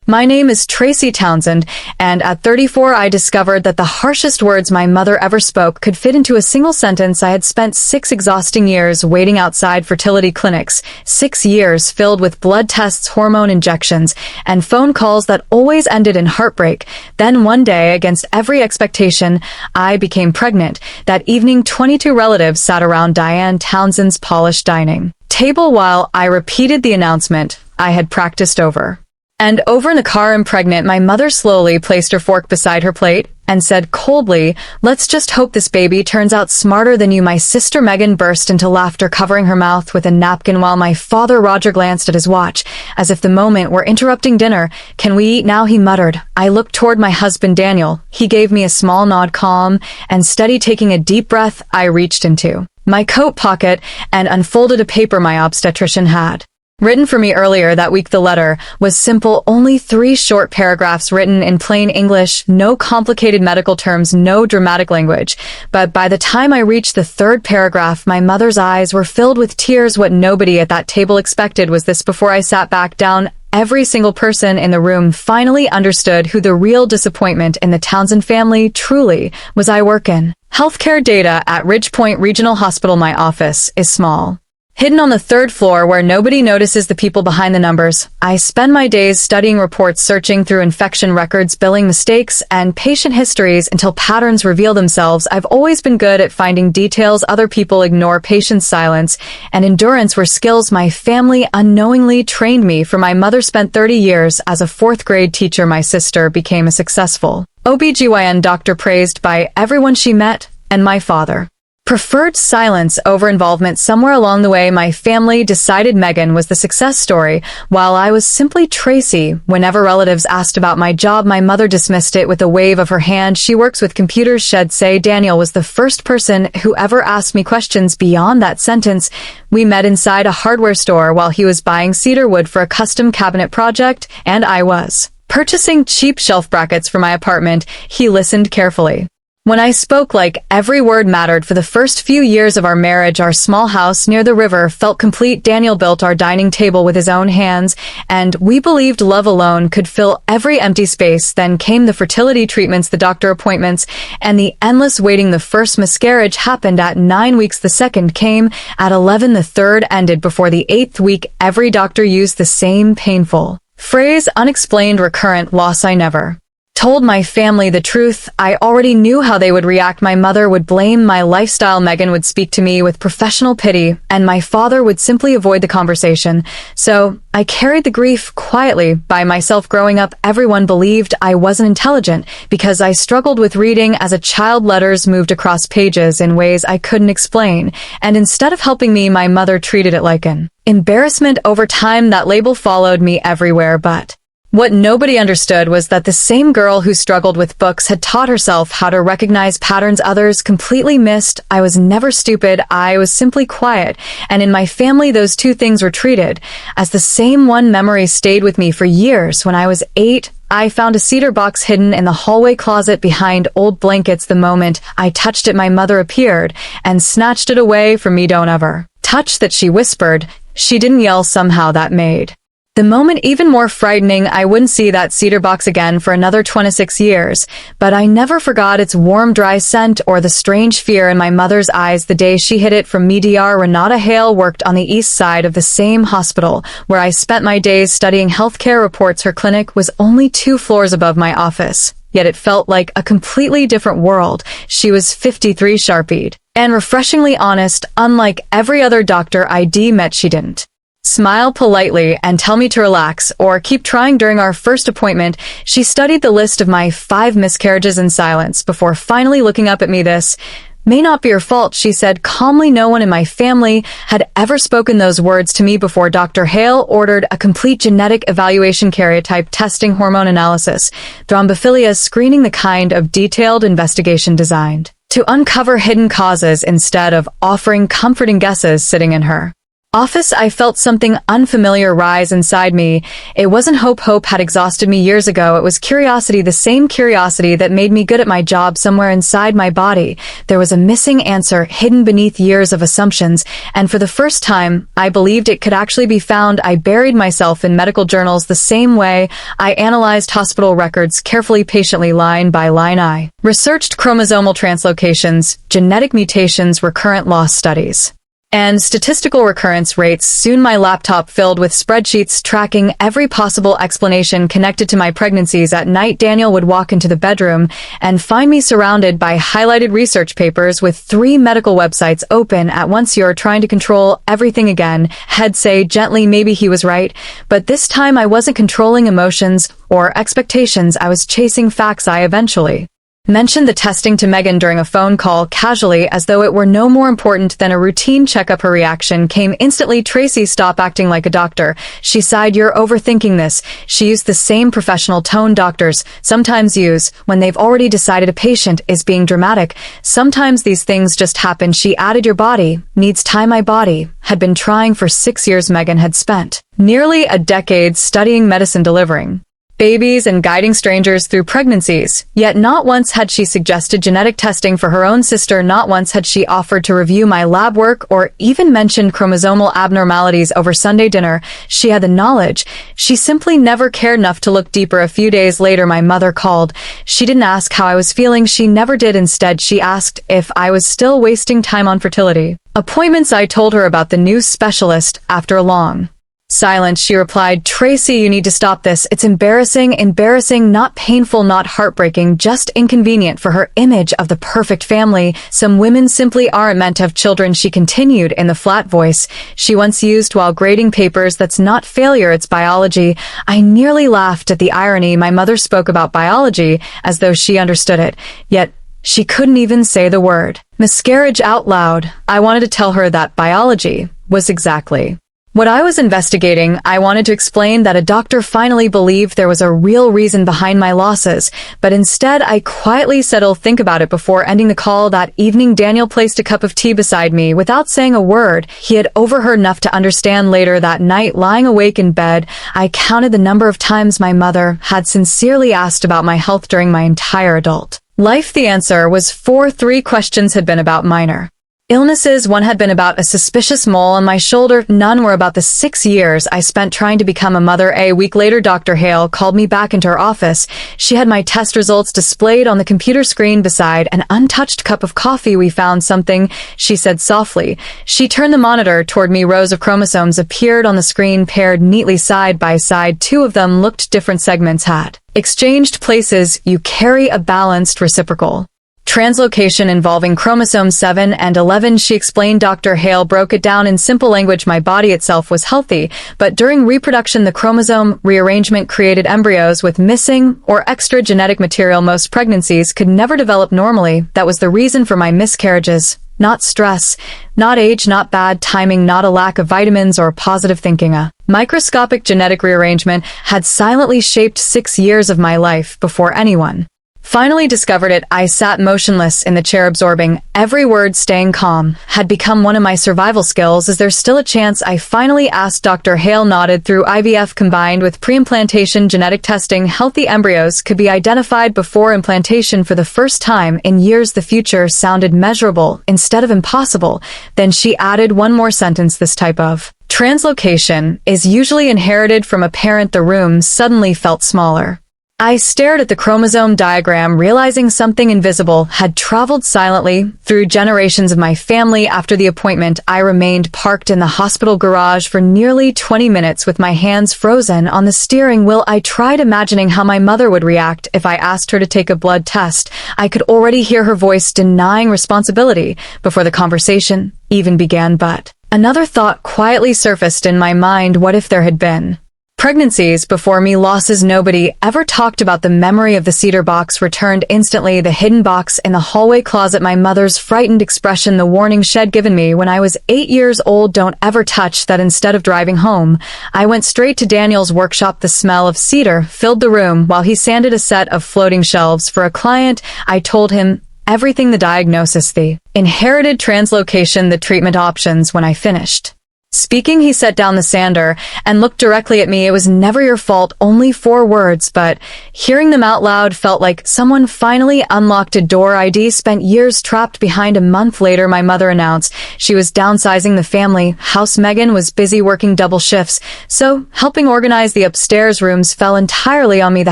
My name is Tracy Townsend, and at 34 I discovered that the harshest words my mother ever spoke could fit into a single sentence. I had spent 6 exhausting years waiting outside fertility clinics, 6 years filled with blood tests, hormone injections, and phone calls that always ended in heartbreak. Then one day, against every expectation, I became pregnant. That evening, 22 relatives sat around Diane Townsend's polished dining table while I repeated the announcement I had practiced over and over in the car. I'm pregnant. My mother slowly placed her fork beside her plate and said coldly, "Let's just hope this baby turns out smarter than you." My sister Megan burst into laughter, covering her mouth with a napkin, while my father Roger glanced at his watch, as if the moment were interrupting dinner. "Can we eat now?" he muttered. I looked toward my husband Daniel. He gave me a small nod, calm and steady. Taking a deep breath, I reached into my coat pocket and unfolded a paper my obstetrician had written for me earlier that week. The letter was simple, only 3 short paragraphs written in plain English, no complicated medical terms, no dramatic language. But by the time I reached the 3rd paragraph, my mother's eyes were filled with tears. What nobody at that table expected was this: before I sat back down, every single person in the room finally understood who the real disappointment in the Townsend family truly was. I work in healthcare data at Ridgepoint Regional Hospital. My office is small, hidden on the 3rd floor where nobody notices the people behind the numbers. I spend my days studying reports, searching through infection records, billing mistakes, and patient histories until patterns reveal themselves. I've always been good at finding details other people ignore. Patience, silence, and endurance were skills my family unknowingly trained me for. My mother spent 30 years as a 4th grade teacher. My sister became a successful OBGYN doctor, praised by everyone she met, and my father preferred silence over involvement. Somewhere along the way, my family decided Megan was the success story, while I was simply Tracy. Whenever relatives asked about my job, my mother dismissed it with a wave of her hand. "She works with computers," she'd say. Daniel was the first person who ever asked me questions beyond that sentence. We met inside a hardware store while he was buying cedar wood for a custom cabinet project, and I was purchasing cheap shelf brackets for my apartment. He listened carefully when I spoke, like every word mattered. For the first few years of our marriage, our small house near the river felt complete. Daniel built our dining table with his own hands, and we believed love alone could fill every empty space. Then came the fertility treatments, the doctor appointments, and the endless waiting. The first miscarriage happened at 9 weeks. The second came at 11. The third ended before the 8th week. Every doctor used the same painful phrase: unexplained recurrent loss. I never told my family the truth. I already knew how they would react. My mother would blame my lifestyle, Megan would speak to me with professional pity, and my father would simply avoid the conversation. So I carried the grief quietly by myself. Growing up, everyone believed I wasn't intelligent because I struggled with reading as a child. Letters moved across pages in ways I couldn't explain, and instead of helping me, my mother treated it like an embarrassment. Over time, that label followed me everywhere. But what nobody understood was that the same girl who struggled with books had taught herself how to recognize patterns others completely missed. I was never stupid, I was simply quiet, and in my family those two things were treated as the same. One memory stayed with me for years. When I was 8, I found a cedar box hidden in the hallway closet behind old blankets. The moment I touched it, my mother appeared and snatched it away from me. "Don't ever touch that," she whispered. She didn't yell. Somehow that made the moment even more frightening. I wouldn't see that cedar box again for another 26 years, but I never forgot its warm, dry scent or the strange fear in my mother's eyes the day she hid it from me. Dr. Renata Hale worked on the east side of the same hospital where I spent my days studying healthcare reports. Her clinic was only 2 floors above my office, yet it felt like a completely different world. She was 53, sharp-eyed, and refreshingly honest. Unlike every other doctor I'd met, she didn't smile politely and tell me to relax or keep trying. During our first appointment, she studied the list of my 5 miscarriages in silence before finally looking up at me. "This may not be your fault," she said calmly. No one in my family had ever spoken those words to me before. Dr. Hale ordered a complete genetic evaluation, karyotype testing, hormone analysis, thrombophilia screening, the kind of detailed investigation designed to uncover hidden causes instead of offering comforting guesses. Sitting in her office, I felt something unfamiliar rise inside me. It wasn't hope. Hope had exhausted me years ago. It was curiosity, the same curiosity that made me good at my job somewhere inside my body. There was a missing answer hidden beneath years of assumptions, and for the first time, I believed it could actually be found. I buried myself in medical journals the same way I analyzed hospital records carefully, patiently, line by line. I researched chromosomal translocations, genetic mutations, recurrent loss studies, and statistical recurrence rates. Soon my laptop filled with spreadsheets tracking every possible explanation connected to my pregnancies. At night, Daniel would walk into the bedroom and find me surrounded by highlighted research papers with 3 medical websites open at once. You're trying to control everything again. He'd say gently, maybe he was right, but this time I wasn't controlling emotions or expectations. I was chasing facts. I eventually mentioned the testing to Megan during a phone call, casually, as though it were no more important than a routine checkup. Her reaction came instantly. Tracy, stop acting like a doctor. She sighed. You're overthinking this. She used the same professional tone doctors sometimes use when they've already decided a patient is being dramatic. Sometimes these things just happen. She added, your body needs time. My body had been trying for 6 years. Megan had spent nearly a decade studying medicine, delivering babies and guiding strangers through pregnancies. Yet not once had she suggested genetic testing for her own sister. Not once had she offered to review my lab work or even mentioned chromosomal abnormalities over Sunday dinner. She had the knowledge. She simply never cared enough to look deeper. A few days later, my mother called. She didn't ask how I was feeling. She never did. Instead, she asked if I was still wasting time on fertility appointments. I told her about the new specialist. After a long silence, she replied, Tracy, you need to stop this. It's embarrassing, not painful, not heartbreaking, just inconvenient for her image of the perfect family. Some women simply aren't meant to have children, she continued in the flat voice she once used while grading papers. That's not failure, it's biology. I nearly laughed at the irony. My mother spoke about biology as though she understood it, yet she couldn't even say the word miscarriage out loud. I wanted to tell her that biology was exactly what I was investigating. I wanted to explain that a doctor finally believed there was a real reason behind my losses, but instead I quietly said I'll think about it. Before ending the call that evening, Daniel placed a cup of tea beside me without saying a word. He had overheard enough to understand. Later that night, lying awake in bed, I counted the number of times my mother had sincerely asked about my health during my entire adult life. The answer was 4. 3 questions had been about minor illnesses. 1 had been about a suspicious mole on my shoulder. None were about the 6 years I spent trying to become a mother. A week later, Dr. Hale called me back into her office. She had my test results displayed on the computer screen beside an untouched cup of coffee. We found something, she said softly. She turned the monitor toward me. Rows of chromosomes appeared on the screen, paired neatly side by side. 2 of them looked different. Segments had exchanged places. You carry a balanced reciprocal translocation involving chromosomes 7 and 11, she explained. Dr. Hale broke it down in simple language. My body itself was healthy, but during reproduction, the chromosome rearrangement created embryos with missing or extra genetic material. Most pregnancies could never develop normally. That was the reason for my miscarriages. Not stress, not age, not bad timing, not a lack of vitamins or positive thinking. A microscopic genetic rearrangement had silently shaped 6 years of my life before anyone finally discovered it. I sat motionless in the chair, absorbing every word. Staying calm had become one of my survival skills. Is there still a chance? I finally asked. Dr. Hale nodded. Through IVF combined with pre-implantation genetic testing, healthy embryos could be identified before implantation for the first time in years. The future sounded measurable instead of impossible. Then she added one more sentence. This type of translocation is usually inherited from a parent. The room suddenly felt smaller. I stared at the chromosome diagram, realizing something invisible had traveled silently through generations of my family. After the appointment, I remained parked in the hospital garage for nearly 20 minutes with my hands frozen on the steering wheel. I tried imagining how my mother would react if I asked her to take a blood test. I could already hear her voice denying responsibility before the conversation even began. But another thought quietly surfaced in my mind. What if there had been pregnancies before me? Losses nobody ever talked about. The memory of the cedar box returned instantly. The hidden box in the hallway closet, my mother's frightened expression, the warning she'd given me when I was 8 years old, don't ever touch that. Instead of driving home, I went straight to Daniel's workshop. The smell of cedar filled the room while he sanded a set of floating shelves for a client. I told him everything, the diagnosis, the inherited translocation, the treatment options. When I finished, Speaking, he set down the sander and looked directly at me. It was never your fault, only 4 words, but hearing them out loud felt like someone finally unlocked a door I'd spent years trapped behind. A month later, my mother announced she was downsizing the family house. Megan was busy working double shifts, so helping organize the upstairs rooms fell entirely on me. The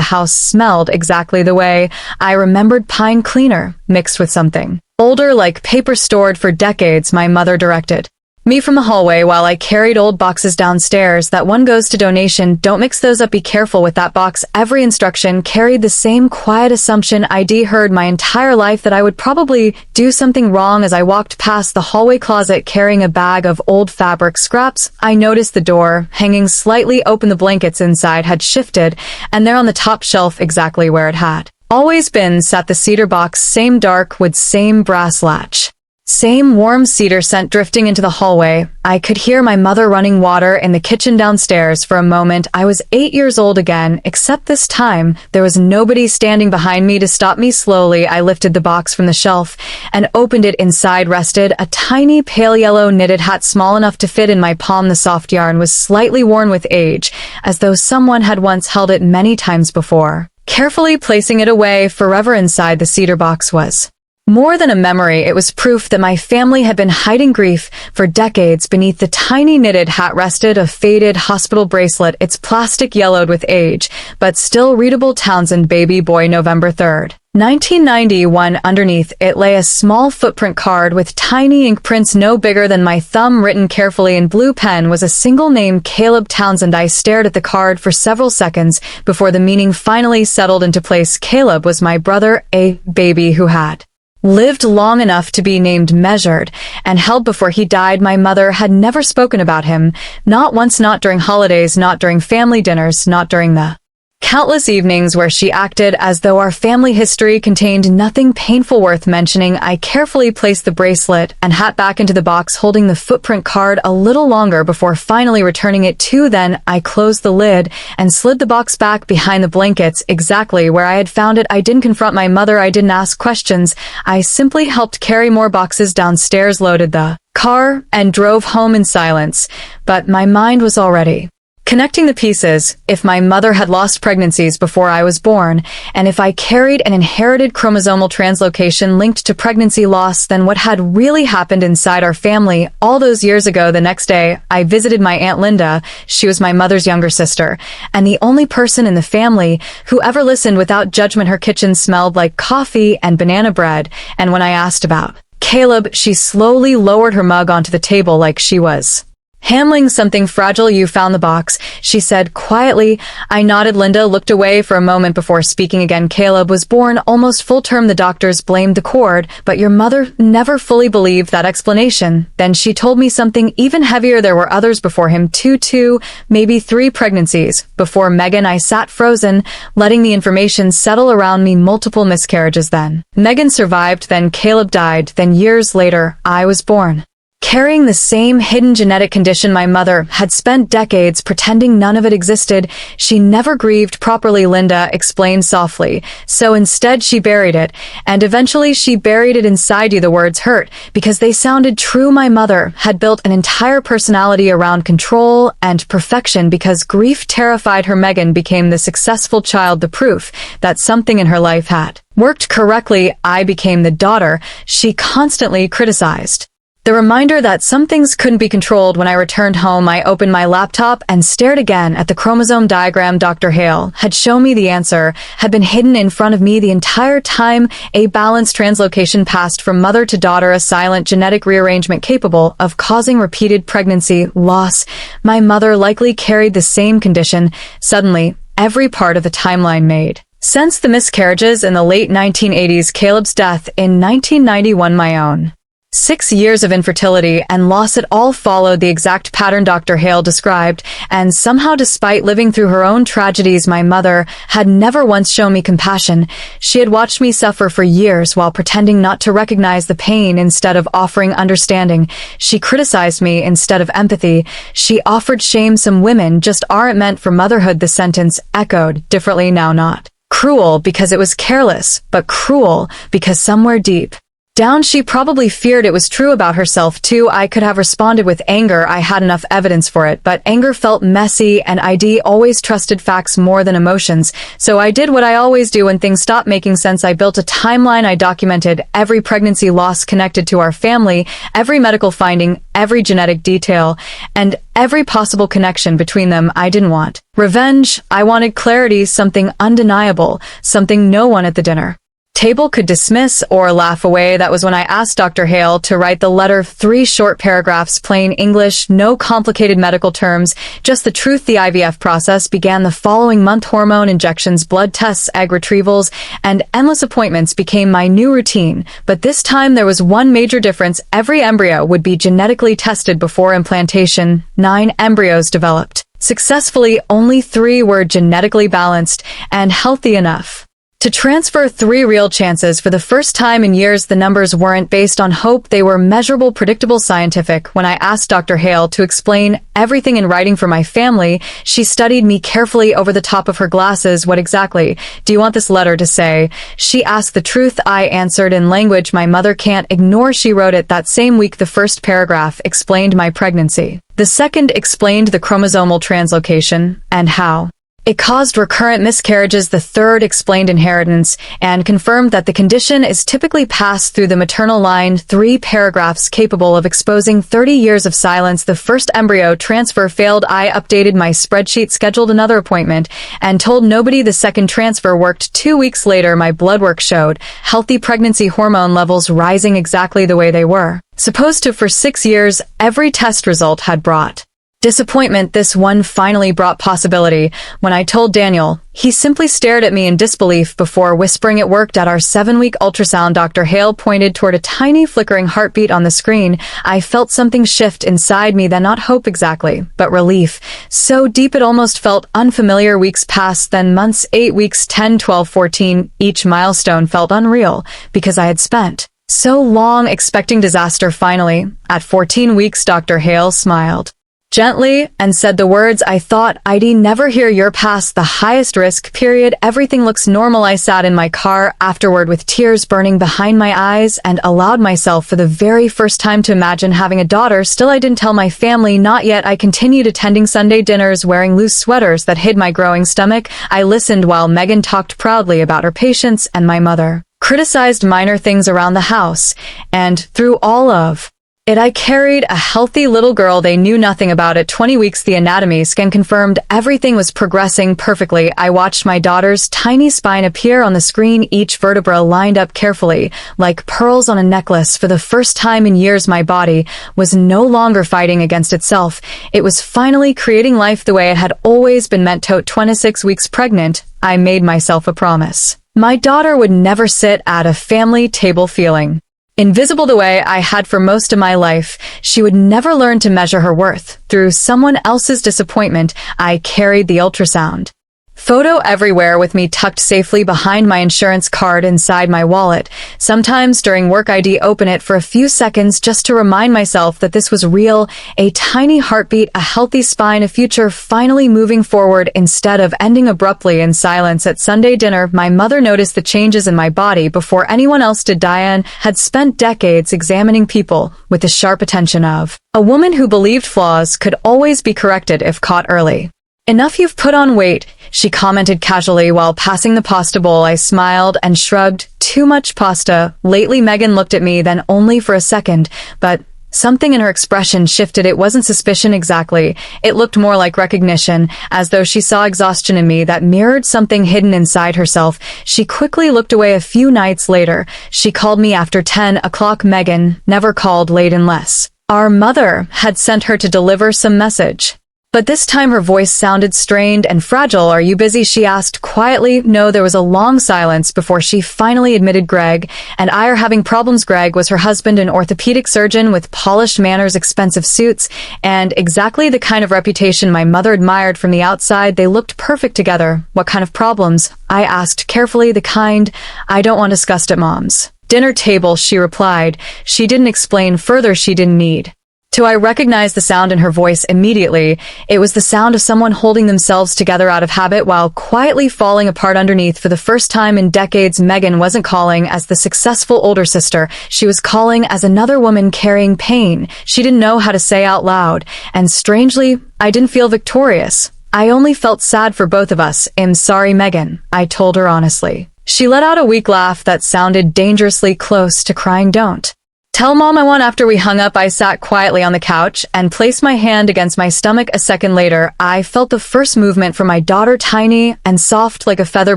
house smelled exactly the way I remembered: pine cleaner mixed with something older, like paper stored for decades. My mother directed me from the hallway while I carried old boxes downstairs. "That one goes to donation. Don't mix those up. Be careful with that box." Every instruction carried the same quiet assumption I'd heard my entire life, that I would probably do something wrong. As I walked past the hallway closet carrying a bag of old fabric scraps, I noticed the door hanging slightly open. The blankets inside had shifted, and there on the top shelf, exactly where it had always been, sat the cedar box, same dark wood, same brass latch. Same warm cedar scent drifting into the hallway. I could hear my mother running water in the kitchen downstairs. For a moment, I was 8 years old again, except this time, there was nobody standing behind me to stop me. Slowly, I lifted the box from the shelf and opened it. Inside rested a tiny pale yellow knitted hat, small enough to fit in my palm. The soft yarn was slightly worn with age, as though someone had once held it many times before. Carefully placing it away forever inside the cedar box was more than a memory. It was proof that my family had been hiding grief for decades. Beneath the tiny knitted hat rested a faded hospital bracelet, its plastic yellowed with age, but still readable: Townsend, baby boy, November 3rd, 1991. Underneath it lay a small footprint card with tiny ink prints no bigger than my thumb. Written carefully in blue pen was a single name: Caleb Townsend. I stared at the card for several seconds before the meaning finally settled into place. Caleb was my brother, a baby who had lived long enough to be named, measured, and held before he died. My mother had never spoken about him, not once, not during holidays, not during family dinners, not during the countless evenings where she acted as though our family history contained nothing painful worth mentioning. I carefully placed the bracelet and hat back into the box, holding the footprint card a little longer before finally returning it to. Then I closed the lid and slid the box back behind the blankets, exactly where I had found it. I didn't confront my mother. I didn't ask questions. I simply helped carry more boxes downstairs, loaded the car, and drove home in silence. But my mind was already connecting the pieces. If my mother had lost pregnancies before I was born, and if I carried an inherited chromosomal translocation linked to pregnancy loss, then what had really happened inside our family all those years ago? The next day, I visited my Aunt Linda. She was my mother's younger sister, and the only person in the family who ever listened without judgment. Her kitchen smelled like coffee and banana bread, and when I asked about Caleb, she slowly lowered her mug onto the table like she was handling something fragile. "You found the box," she said quietly. I nodded. Linda looked away for a moment before speaking again. "Caleb was born almost full term. The doctors blamed the cord, but your mother never fully believed that explanation. Then she told me something even heavier. There were others before him, two, maybe 3 pregnancies before Megan." I sat frozen, letting the information settle around me. Multiple miscarriages. Then Megan survived, then Caleb died, then years later, I was born carrying the same hidden genetic condition. My mother had spent decades pretending none of it existed. She never grieved properly, Linda explained softly. So instead she buried it, and eventually she buried it inside you. The words hurt because they sounded true. My mother had built an entire personality around control and perfection because grief terrified her. Megan became the successful child, the proof that something in her life had worked correctly. I became the daughter she constantly criticized, the reminder that some things couldn't be controlled. When I returned home, I opened my laptop and stared again at the chromosome diagram Dr. Hale had shown me. The answer had been hidden in front of me the entire time: a balanced translocation passed from mother to daughter, a silent genetic rearrangement capable of causing repeated pregnancy loss. My mother likely carried the same condition. Suddenly, every part of the timeline made sense: the miscarriages in the late 1980s, Caleb's death in 1991, my own 6 years of infertility and loss. It all followed the exact pattern Dr. Hale described, and somehow, despite living through her own tragedies, my mother had never once shown me compassion. She had watched me suffer for years while pretending not to recognize the pain. Instead of offering understanding, she criticized me. Instead of empathy, she offered shame. Some women just aren't meant for motherhood. The sentence echoed differently now: not cruel because it was careless, but cruel because somewhere deep Down, she probably feared it was true about herself too. I could have responded with anger. I had enough evidence for it, but anger felt messy, and ID always trusted facts more than emotions. So I did what I always do when things stopped making sense. I built a timeline. I documented every pregnancy loss connected to our family, every medical finding, every genetic detail, and every possible connection between them. I didn't want revenge. I wanted clarity, something undeniable, something no one at the dinner table could dismiss or laugh away. That was when I asked Dr. Hale to write the letter, 3 short paragraphs, plain English, no complicated medical terms, just the truth. The IVF process began the following month. Hormone injections, blood tests, egg retrievals, and endless appointments became my new routine. But this time there was one major difference. Every embryo would be genetically tested before implantation. 9 embryos developed successfully. Only 3 were genetically balanced and healthy enough to transfer. 3 real chances. For the first time in years, the numbers weren't based on hope. They were measurable, predictable, scientific. When I asked Dr. Hale to explain everything in writing for my family, she studied me carefully over the top of her glasses. What exactly do you want this letter to say? She asked. The truth, I answered in language my mother can't ignore. She wrote it that same week. The first paragraph explained my pregnancy. The second explained the chromosomal translocation and how it caused recurrent miscarriages. The third explained inheritance and confirmed that the condition is typically passed through the maternal line. 3 paragraphs capable of exposing 30 years of silence. The first embryo transfer failed. I updated my spreadsheet, scheduled another appointment, and told nobody. The second transfer worked. 2 weeks later, my blood work showed healthy pregnancy hormone levels rising exactly the way they were supposed to. For 6 years, every test result had brought disappointment. This one finally brought possibility. When I told Daniel, he simply stared at me in disbelief before whispering it worked. At our 7-week ultrasound, Dr. Hale pointed toward a tiny flickering heartbeat on the screen. I felt something shift inside me, then not hope exactly, but relief. So deep it almost felt unfamiliar. Weeks passed, then months, 8 weeks, 10, 12, 14. Each milestone felt unreal because I had spent so long expecting disaster. Finally, at 14 weeks, Dr. Hale smiled gently and said the words I thought I'd never hear. You're past the highest risk period. Everything looks normal. I sat in my car afterward with tears burning behind my eyes and allowed myself for the very first time to imagine having a daughter. Still, I didn't tell my family, not yet. I continued attending Sunday dinners, wearing loose sweaters that hid my growing stomach. I listened while Megan talked proudly about her patients, and my mother criticized minor things around the house. And through all of it, I carried a healthy little girl. They knew nothing about it. 20 weeks, the anatomy scan confirmed everything was progressing perfectly. I watched my daughter's tiny spine appear on the screen, each vertebra lined up carefully, like pearls on a necklace. For the first time in years, my body was no longer fighting against itself. It was finally creating life the way it had always been meant to. 26 weeks pregnant, I made myself a promise. My daughter would never sit at a family table feeling invisible the way I had for most of my life. She would never learn to measure her worth through someone else's disappointment. I carried the ultrasound photo everywhere with me, tucked safely behind my insurance card inside my wallet. Sometimes during work, I'd open it for a few seconds just to remind myself that this was real. A tiny heartbeat, a healthy spine, a future finally moving forward instead of ending abruptly in silence. At Sunday dinner, my mother noticed the changes in my body before anyone else did. Diane had spent decades examining people with the sharp attention of a woman who believed flaws could always be corrected if caught early. Enough, you've put on weight, she commented casually while passing the pasta bowl. I smiled and shrugged. Too much pasta lately. Megan looked at me, then only for a second, but something in her expression shifted. It wasn't suspicion exactly. It looked more like recognition, as though she saw exhaustion in me that mirrored something hidden inside herself. She quickly looked away. A few nights later, she called me after 10 o'clock. Megan never called late unless our mother had sent her to deliver some message. But this time her voice sounded strained and fragile. Are you busy? She asked quietly. No. There was a long silence before she finally admitted Greg and I are having problems. Greg was her husband, an orthopedic surgeon with polished manners, expensive suits, and exactly the kind of reputation my mother admired from the outside. They looked perfect together. What kind of problems? I asked carefully. The kind I don't want discussed at Mom's dinner table, she replied. She didn't explain further. She didn't need I recognized the sound in her voice immediately. It was the sound of someone holding themselves together out of habit while quietly falling apart underneath. For the first time in decades, Megan wasn't calling as the successful older sister. She was calling as another woman carrying pain she didn't know how to say out loud. And strangely, I didn't feel victorious. I only felt sad for both of us. "I'm sorry, Megan," I told her honestly. She let out a weak laugh that sounded dangerously close to crying. "Don't tell Mom I won." After we hung up, I sat quietly on the couch and placed my hand against my stomach. A second later, I felt the first movement from my daughter, tiny and soft like a feather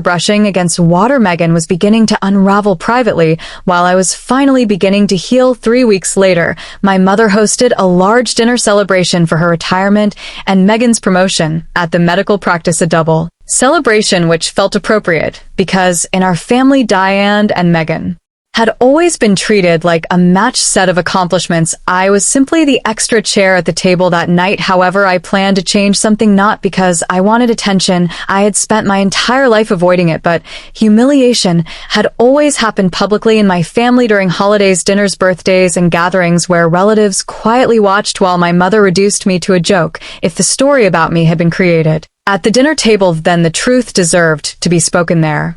brushing against water. Megan was beginning to unravel privately, while I was finally beginning to heal. 3 weeks later, my mother hosted a large dinner celebration for her retirement and Megan's promotion at the medical practice, a double celebration which felt appropriate, because in our family, Diane and Megan had always been treated like a matched set of accomplishments. I was simply the extra chair at the table that night. However, I planned to change something, not because I wanted attention. I had spent my entire life avoiding it, but humiliation had always happened publicly in my family during holidays, dinners, birthdays, and gatherings where relatives quietly watched while my mother reduced me to a joke. If the story about me had been created at the dinner table, then the truth deserved to be spoken there.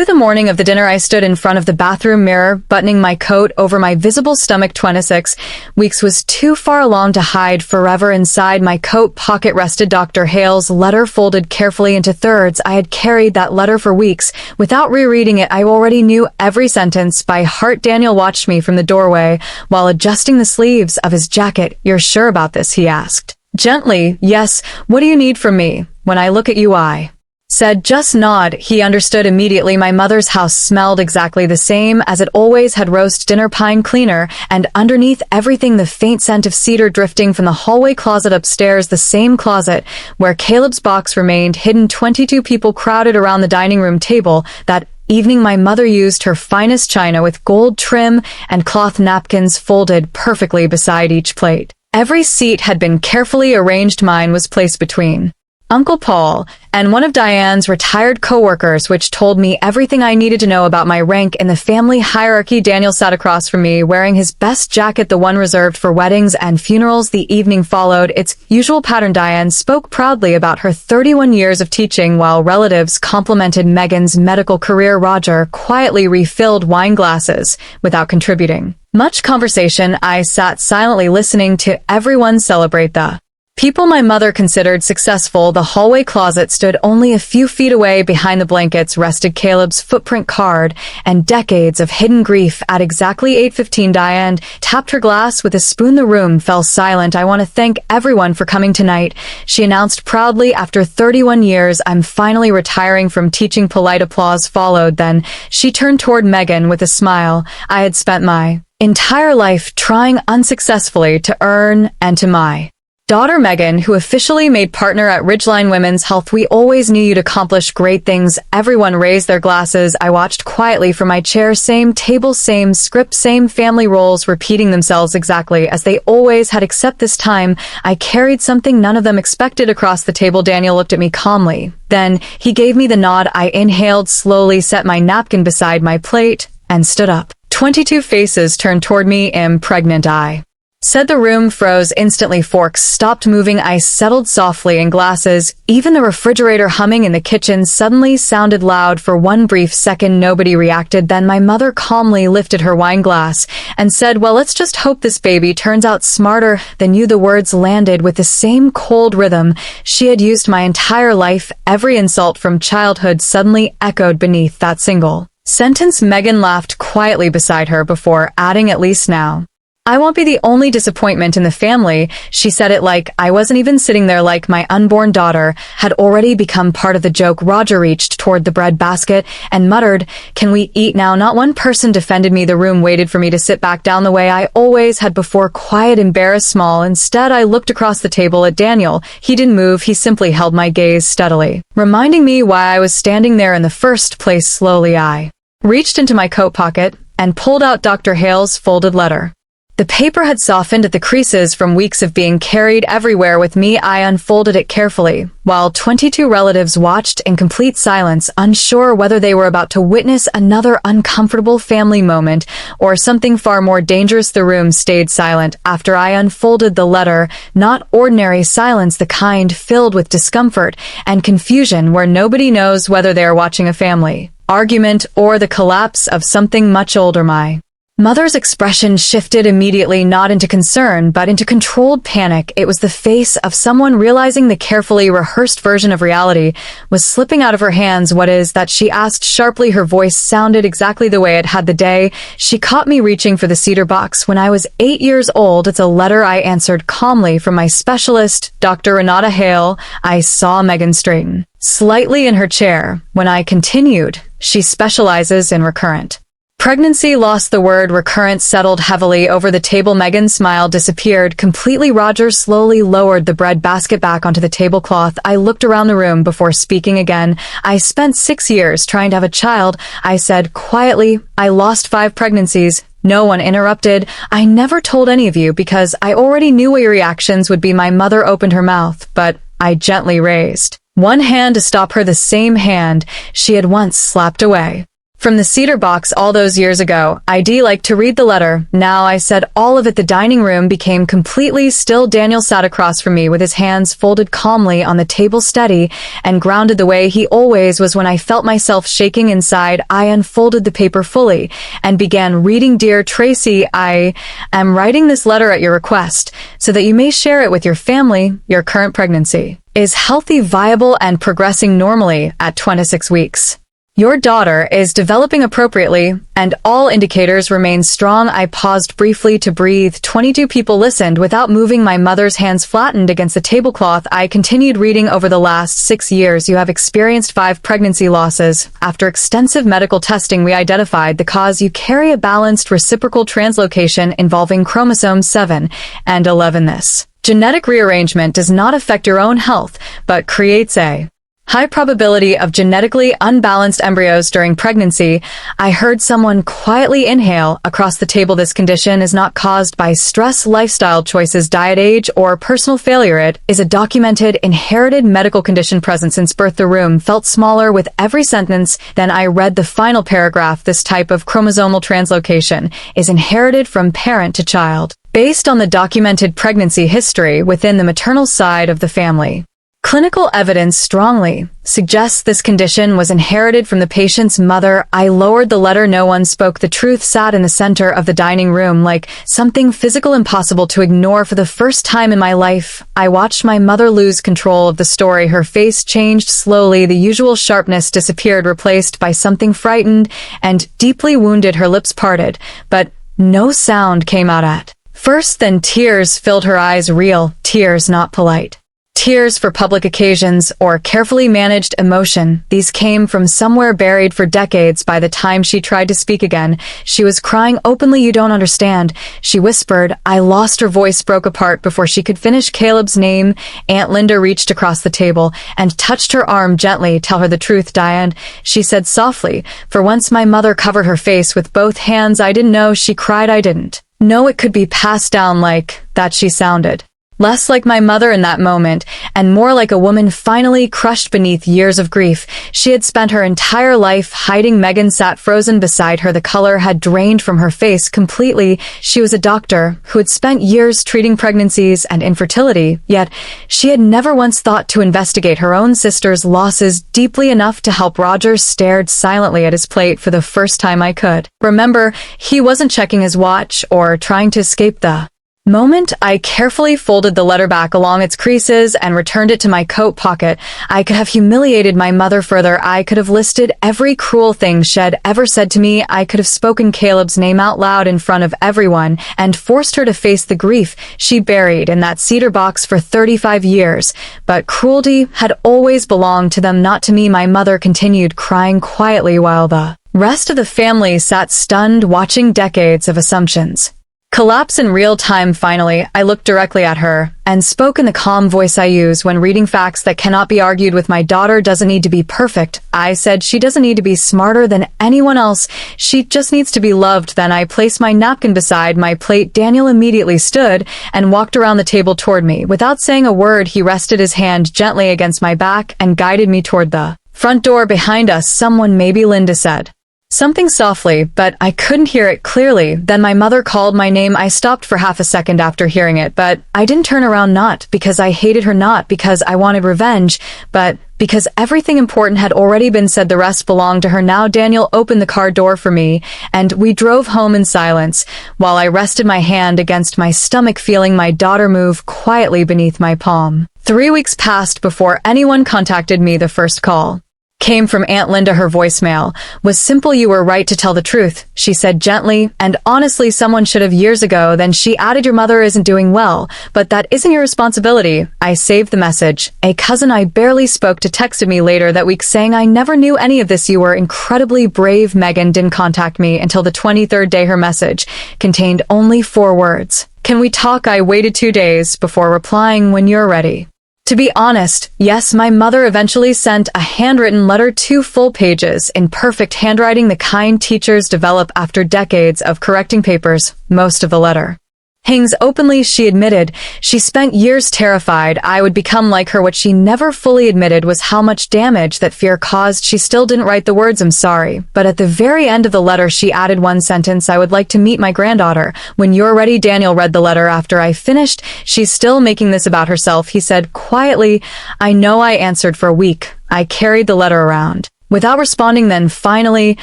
The morning of the dinner, I stood in front of the bathroom mirror, buttoning my coat over my visible stomach. 26 weeks was too far along to hide forever. Inside my coat pocket rested Dr. Hale's letter, folded carefully into thirds. I had carried that letter for weeks. Without rereading it, I already knew every sentence by heart. Daniel watched me from the doorway while adjusting the sleeves of his jacket. "You're sure about this?" he asked. Gently. "Yes. What do you need from me? When I look at you, I said, just nod." He understood immediately. My mother's house smelled exactly the same as it always had: roast dinner, pine cleaner, and underneath everything the faint scent of cedar drifting from the hallway closet upstairs, the same closet where Caleb's box remained hidden. 22 people crowded around the dining room table. That evening, my mother used her finest china with gold trim and cloth napkins folded perfectly beside each plate. Every seat had been carefully arranged. Mine was placed between Uncle Paul and one of Diane's retired co-workers, which told me everything I needed to know about my rank in the family hierarchy. Daniel sat across from me, wearing his best jacket, the one reserved for weddings and funerals. The evening followed its usual pattern. Diane spoke proudly about her 31 years of teaching, while relatives complimented Megan's medical career. Roger quietly refilled wine glasses without contributing much conversation. I sat silently listening to everyone celebrate the people my mother considered successful. The hallway closet stood only a few feet away. Behind the blankets rested Caleb's footprint card and decades of hidden grief. At exactly 8:15, Diane tapped her glass with a spoon. The room fell silent. "I want to thank everyone for coming tonight," she announced proudly. "After 31 years, I'm finally retiring from teaching." Polite applause followed. Then she turned toward Megan with a smile. "I had spent my entire life trying unsuccessfully to earn, and to my daughter Megan, who officially made partner at Ridgeline Women's Health, we always knew you'd accomplish great things." Everyone raised their glasses. I watched quietly from my chair. Same table, same script, same family roles repeating themselves exactly as they always had, except this time I carried something none of them expected across the table. Daniel looked at me calmly. Then he gave me the nod. I inhaled slowly, set my napkin beside my plate, and stood up. 22 faces turned toward me. "I'm pregnant," I said. The room froze instantly. Forks stopped moving. I settled softly in glasses. Even the refrigerator humming in the kitchen suddenly sounded loud. For one brief second, nobody reacted. Then my mother calmly lifted her wine glass and said, "Well, let's just hope this baby turns out smarter than you." The words landed with the same cold rhythm she had used my entire life. Every insult from childhood suddenly echoed beneath that single sentence. Megan laughed quietly beside her before adding, "At least now I won't be the only disappointment in the family." She said it like I wasn't even sitting there, like my unborn daughter had already become part of the joke. Roger reached toward the bread basket and muttered, "Can we eat now?" Not one person defended me. The room waited for me to sit back down the way I always had before, quiet, embarrassed, small. Instead, I looked across the table at Daniel. He didn't move. He simply held my gaze steadily, reminding me why I was standing there in the first place. Slowly, I reached into my coat pocket and pulled out Dr. Hale's folded letter. The paper had softened at the creases from weeks of being carried everywhere with me. I unfolded it carefully, while 22 relatives watched in complete silence, unsure whether they were about to witness another uncomfortable family moment or something far more dangerous. The room stayed silent after I unfolded the letter, not ordinary silence, the kind filled with discomfort and confusion where nobody knows whether they are watching a family argument or the collapse of something much older. My mother's expression shifted immediately, not into concern, but into controlled panic. It was the face of someone realizing the carefully rehearsed version of reality was slipping out of her hands. "What is that?" she asked sharply. Her voice sounded exactly the way it had the day she caught me reaching for the cedar box when I was 8 years old. "It's a letter," I answered calmly, "from my specialist, Dr. Renata Hale." I saw Megan straighten slightly in her chair when I continued. "She specializes in recurrent pregnancy loss." The word recurrent settled heavily over the table. Megan's smile disappeared completely. Roger slowly lowered the bread basket back onto the tablecloth. I looked around the room before speaking again. "I spent 6 years trying to have a child," I said quietly. "I lost 5 pregnancies." No one interrupted. "I never told any of you because I already knew what your reactions would be." My mother opened her mouth, but I gently raised one hand to stop her, the same hand she had once slapped away from the cedar box all those years ago. "I'd like to read the letter now," I said, all of it. The dining room became completely still. Daniel sat across from me with his hands folded calmly on the table, steady and grounded the way he always was. When I felt myself shaking inside, I unfolded the paper fully and began reading. "Dear Tracy, I am writing this letter at your request so that you may share it with your family. Your current pregnancy is healthy, viable, and progressing normally at 26 weeks. Your daughter is developing appropriately, and all indicators remain strong." I paused briefly to breathe. 22 people listened without moving. My mother's hands flattened against the tablecloth. I continued reading. "Over the last 6 years, you have experienced 5 pregnancy losses. After extensive medical testing, we identified the cause. You carry a balanced reciprocal translocation involving chromosomes 7 and 11. This genetic rearrangement does not affect your own health, but creates a high probability of genetically unbalanced embryos during pregnancy." I heard someone quietly inhale across the table. "This condition is not caused by stress, lifestyle choices, diet, age, or personal failure. It is a documented, inherited medical condition present since birth." The room felt smaller with every sentence. Then I read the final paragraph. "This type of chromosomal translocation is inherited from parent to child, based on the documented pregnancy history within the maternal side of the family. Clinical evidence strongly suggests this condition was inherited from the patient's mother." I lowered the letter. No one spoke. The truth sat in the center of the dining room, like something physical, impossible to ignore. For the first time in my life, I watched my mother lose control of the story. Her face changed slowly. The usual sharpness disappeared, replaced by something frightened and deeply wounded. Her lips parted, but no sound came out at first. Then tears filled her eyes, real tears, not polite tears for public occasions or carefully managed emotion. These came from somewhere buried for decades. By the time she tried to speak again, she was crying openly. "You don't understand," she whispered. I lost. Her voice broke apart before she could finish. "Caleb's name." Aunt Linda reached across the table and touched her arm gently. "Tell her the truth, Diane," she said softly. For once my mother covered her face with both hands. "I didn't know," she cried. "I didn't know it could be passed down like that." She sounded less like my mother in that moment, and more like a woman finally crushed beneath years of grief. She had spent her entire life hiding. Megan sat frozen beside her. The color had drained from her face completely. She was a doctor who had spent years treating pregnancies and infertility, yet she had never once thought to investigate her own sister's losses deeply enough to help. Roger stared silently at his plate for the first time I could remember. He wasn't checking his watch or trying to escape the moment. I carefully folded the letter back along its creases and returned it to my coat pocket. I could have humiliated my mother further. I could have listed every cruel thing she'd ever said to me. I could have spoken Caleb's name out loud in front of everyone and forced her to face the grief she buried in that cedar box for 35 years. But cruelty had always belonged to them, not to me. My mother continued crying quietly while the rest of the family sat stunned, watching decades of assumptions Collapse in real time. Finally, I looked directly at her and spoke in the calm voice I use when reading facts that cannot be argued with. My daughter doesn't need to be perfect. I said she doesn't need to be smarter than anyone else. She just needs to be loved. Then I placed my napkin beside my plate. Daniel immediately stood and walked around the table toward me. Without saying a word, he rested his hand gently against my back and guided me toward the front door behind us. Someone, maybe Linda, said something softly, but I couldn't hear it clearly. Then my mother called my name. I stopped for half a second after hearing it, but I didn't turn around, not because I hated her, not because I wanted revenge, but because everything important had already been said. The rest belonged to her now. Daniel opened the car door for me, and we drove home in silence, while I rested my hand against my stomach, feeling my daughter move quietly beneath my palm. 3 weeks passed before anyone contacted me. The first call came from Aunt Linda. Her voicemail was simple. "You were right to tell the truth," she said gently, "and honestly, someone should have years ago." Then she added, "Your mother isn't doing well, but that isn't your responsibility." I saved the message. A cousin I barely spoke to texted me later that week saying, "I never knew any of this. You were incredibly brave." Megan didn't contact me until the 23rd day. Her message contained only 4 words. "Can we talk?" I waited 2 days before replying, "When you're ready." To be honest, yes, my mother eventually sent a handwritten letter, 2 full pages, in perfect handwriting, the kind teachers develop after decades of correcting papers. Most of the letter hangs openly. She admitted she spent years terrified I would become like her. What she never fully admitted was how much damage that fear caused. She still didn't write the words "I'm sorry," but at the very end of the letter she added one sentence: "I would like to meet my granddaughter when you're ready." Daniel read the letter after I finished. "She's still making this about herself," he said quietly. "I know." I answered. For a week I carried the letter around without responding. Then finally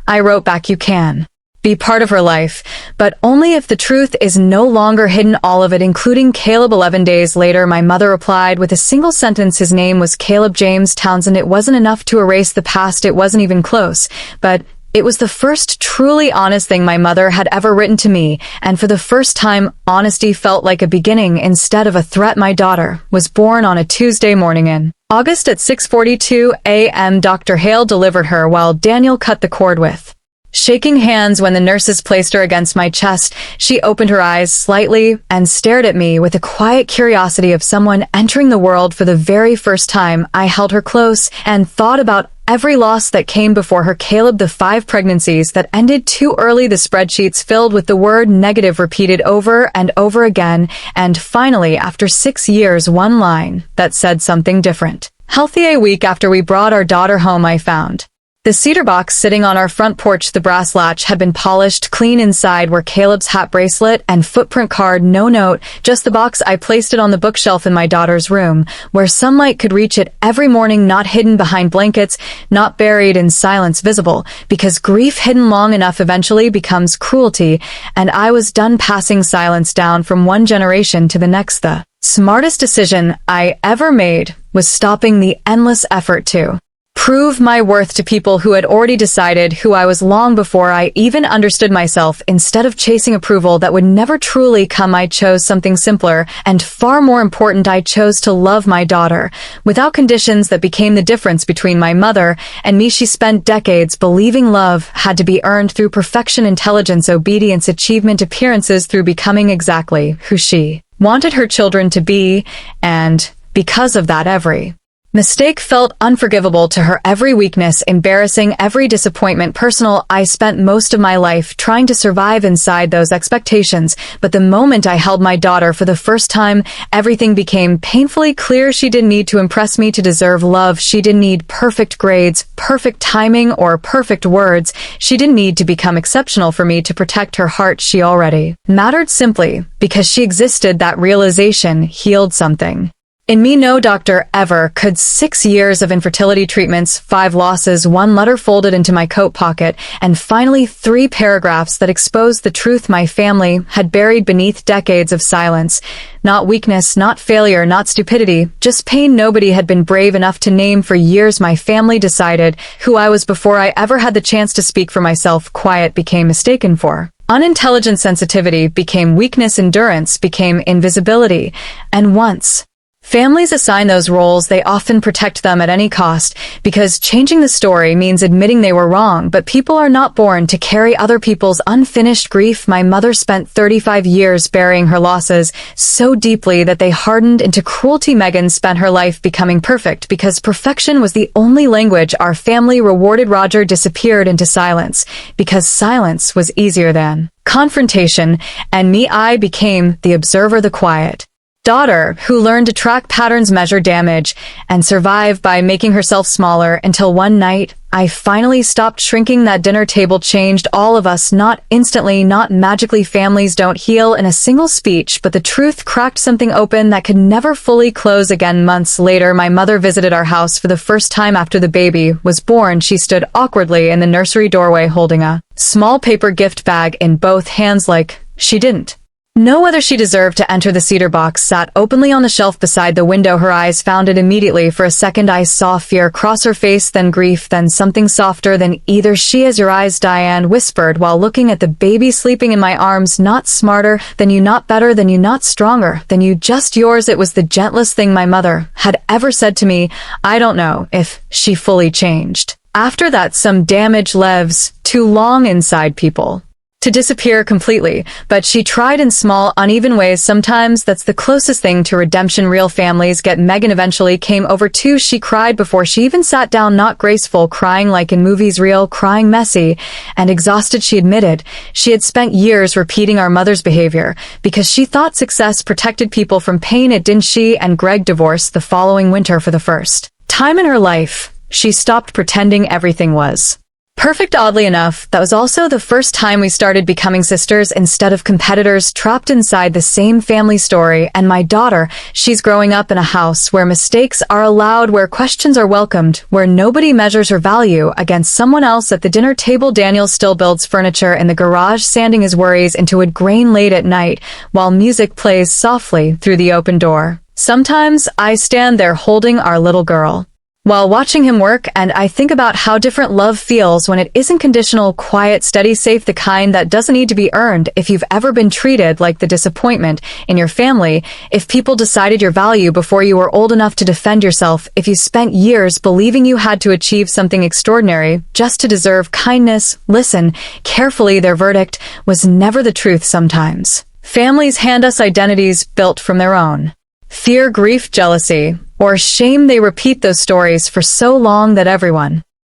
I wrote back, "You can be part of her life, but only if the truth is no longer hidden, all of it, including Caleb." 11 days later, my mother replied with a single sentence: "His name was Caleb James Townsend." It wasn't enough to erase the past. It wasn't even close, but it was the first truly honest thing my mother had ever written to me, and for the first time, honesty felt like a beginning instead of a threat. My daughter was born on a Tuesday morning in August at 6:42 a.m. Dr. Hale delivered her while Daniel cut the cord with shaking hands. When the nurses placed her against my chest, she opened her eyes slightly and stared at me with the quiet curiosity of someone entering the world for the very first time. I held her close and thought about every loss that came before her. Caleb, the 5 pregnancies that ended too early, the spreadsheets filled with the word negative repeated over and over again, and finally, after 6 years, one line that said something different. Healthy. A week after we brought our daughter home, I found the cedar box sitting on our front porch. The brass latch had been polished clean. Inside were Caleb's hat bracelet and footprint card. No note, just the box. I placed it on the bookshelf in my daughter's room, where sunlight could reach it every morning, not hidden behind blankets, not buried in silence, visible, because grief hidden long enough eventually becomes cruelty, and I was done passing silence down from one generation to the next. The smartest decision I ever made was stopping the endless effort to prove my worth to people who had already decided who I was long before I even understood myself. Instead of chasing approval that would never truly come, I chose something simpler and far more important. I chose to love my daughter without conditions. That became the difference between my mother and me. She spent decades believing love had to be earned through perfection, intelligence, obedience, achievement, appearances, through becoming exactly who she wanted her children to be, and because of that, every mistake felt unforgivable to her. Every weakness embarrassing, every disappointment personal. I spent most of my life trying to survive inside those expectations, but the moment I held my daughter for the first time, everything became painfully clear. She didn't need to impress me to deserve love. She didn't need perfect grades, perfect timing, or perfect words. She didn't need to become exceptional for me to protect her heart. She already mattered simply because she existed. That realization healed something in me no doctor ever could. 6 years of infertility treatments, 5 losses, 1 letter folded into my coat pocket, and finally 3 paragraphs that exposed the truth my family had buried beneath decades of silence. Not weakness, not failure, not stupidity, just pain nobody had been brave enough to name. For years my family decided who I was before I ever had the chance to speak for myself. Quiet became mistaken for unintelligent, sensitivity became weakness, endurance became invisibility, and once Families assign those roles, they often protect them at any cost, because changing the story means admitting they were wrong, but people are not born to carry other people's unfinished grief. My mother spent 35 years burying her losses so deeply that they hardened into cruelty. Megan spent her life becoming perfect because perfection was the only language our family rewarded. Roger disappeared into silence because silence was easier than confrontation, and me, I became the observer, the quiet daughter who learned to track patterns, measure damage, and survive by making herself smaller until one night I finally stopped shrinking. That dinner table changed all of us, not instantly, not magically. Families don't heal in a single speech, but the truth cracked something open that could never fully close again. Months later, my mother visited our house for the first time after the baby was born. She stood awkwardly in the nursery doorway holding a small paper gift bag in both hands, like she didn't know whether she deserved to enter. The cedar box sat openly on the shelf beside the window. Her eyes found it immediately. For a second I saw fear cross her face, then grief, then something softer than either. She has your eyes, Diane whispered while looking at the baby sleeping in my arms. Not smarter than you, not better than you, not stronger than you, just yours. It was the gentlest thing my mother had ever said to me. I don't know if she fully changed after that. Some damage lives too long inside people to disappear completely, but she tried in small, uneven ways. Sometimes that's the closest thing to redemption real families get. Megan eventually came over too. She cried before she even sat down, not graceful crying like in movies, real crying, messy and exhausted. She admitted she had spent years repeating our mother's behavior because she thought success protected people from pain. It didn't. She and Greg divorced the following winter. For the first time in her life, she stopped pretending everything was perfect. Oddly enough, that was also the first time we started becoming sisters instead of competitors, trapped inside the same family story. And my daughter, she's growing up in a house where mistakes are allowed, where questions are welcomed, where nobody measures her value against someone else. At the dinner table, Daniel still builds furniture in the garage, sanding his worries into wood grain late at night, while music plays softly through the open door. Sometimes I stand there holding our little girl while watching him work, and I think about how different love feels when it isn't conditional, quiet, steady, safe, the kind that doesn't need to be earned. If you've ever been treated like the disappointment in your family, if people decided your value before you were old enough to defend yourself, if you spent years believing you had to achieve something extraordinary just to deserve kindness, listen carefully. Their verdict was never the truth. Sometimes families hand us identities built from their own fear, grief, jealousy, or shame. They repeat those stories for so long that everyone